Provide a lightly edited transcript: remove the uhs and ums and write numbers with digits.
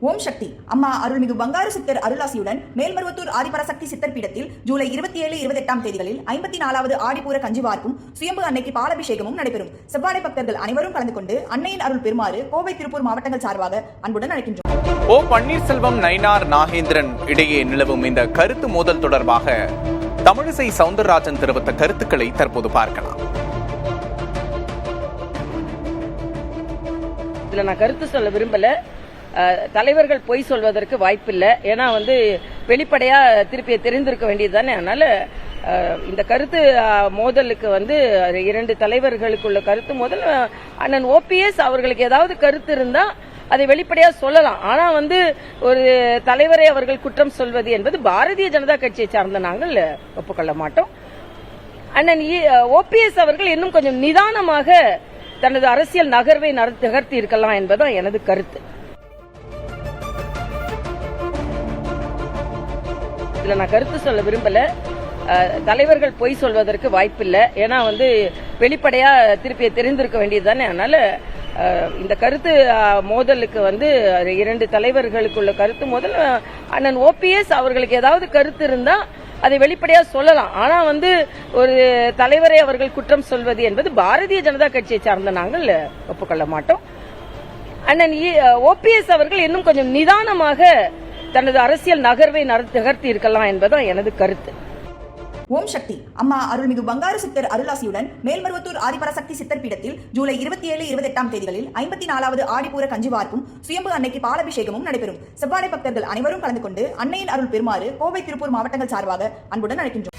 ஓம் சக்தி அம்மா அருள்மிகு பங்காரு சித்தர் அருளாசியுடன் மேல்மருவத்தூர் ஆதிபராசக்தி சித்தர் பீடத்தில் ஜூலை 27, 28 தேதிகளில் 54வது ஆடிப்பூர கஞ்சிவார்ப்பும் சுயம்பு அன்னைக்கு பாலபிஷேகமும் நடைபெறும். செவ்வாடை பக்தர்கள் அனைவரும் கலந்து கொண்டு அன்னையின் அருள் பெறுமாறு கோவை, திருப்பூர் மாவட்டங்கள் சார்பாக அன்புடன் அழைக்கின்றோம். ஓ பன்னீர்செல்வம், நயினார் நாகேந்திரன் இடையே நிலவும் இந்த கருத்து மோதல் தொடர்பாக தமிழிசை சவுந்தரராஜன் தெரிவித்த கருத்துக்களை தற்போது பார்க்கலாம். இதுல நான் கருத்து சொல்ல விரும்பல. தலைவர்கள் பொய் சொல்வதற்கு வாய்ப்பில்லை. ஏன்னா வெளிப்படையா திருப்பிய தெரிந்திருக்க வேண்டியது தானே. அதனால இந்த கருத்து மோதலுக்கு இரண்டு தலைவர்களுக்குள்ள கருத்து மோதல். அண்ணன் ஓபிஎஸ் அவர்களுக்கு ஏதாவது கருத்து இருந்தா அதை வெளிப்படையா சொல்லலாம். ஆனா ஒரு தலைவரை அவர்கள் குற்றம் சொல்வது என்பது பாரதிய ஜனதா கட்சியை சார்ந்த நாங்கள் ஒப்புக்கொள்ள மாட்டோம். அண்ணன் ஓபிஎஸ் அவர்கள் இன்னும் கொஞ்சம் நிதானமாக தனது அரசியல் நகர்வை நகர்த்தி இருக்கலாம் என்பதுதான் எனது கருத்து. இதுல நான் கருத்து சொல்ல விரும்பல. தலைவர்கள் பொய் சொல்வதற்கு வாய்ப்பில்லை. ஏன்னா வெளிப்படையா திருப்பிய தெரிந்திருக்க வேண்டியது தானே. அதனால இந்த கருத்து மோதலுக்கு இரண்டு தலைவர்களுக்குள்ள கருத்து மோதல். அண்ணன் ஓபிஎஸ் அவர்களுக்கு ஏதாவது கருத்து இருந்தா அதை வெளிப்படையா சொல்லலாம். ஆனா ஒரு தலைவரை அவர்கள் குற்றம் சொல்வது என்பது பாரதிய ஜனதா கட்சியை சார்ந்த நாங்கள் ஒப்புக்கொள்ள மாட்டோம். அண்ணன் ஓபிஎஸ் அவர்கள் இன்னும் கொஞ்சம் நிதானமாக தனது அரசியல் நகர்வை நகர்த்தி இருக்கலாம் என்பதுதான் எனது கருத்து. ஓம் சக்தி அம்மா அருள்மிகு பங்காரு சித்தர் அருளாசியுடன் மேல்மருவத்தூர் ஆதிபராசக்தி சித்தர் பீடத்தில் ஜூலை 27, 28 தேதிகளில் 54வது ஆடிப்பூர கஞ்சிவார்ப்பும் சுயம்பு அன்னைக்கு பாலபிஷேகமும் நடைபெறும். செவ்வாடை பக்தர்கள் அனைவரும் கலந்து கொண்டு அன்னையின் அருள் பெறுமாறு கோவை, திருப்பூர் மாவட்டங்கள் சார்பாக அன்புடன் அழைக்கின்றோம்.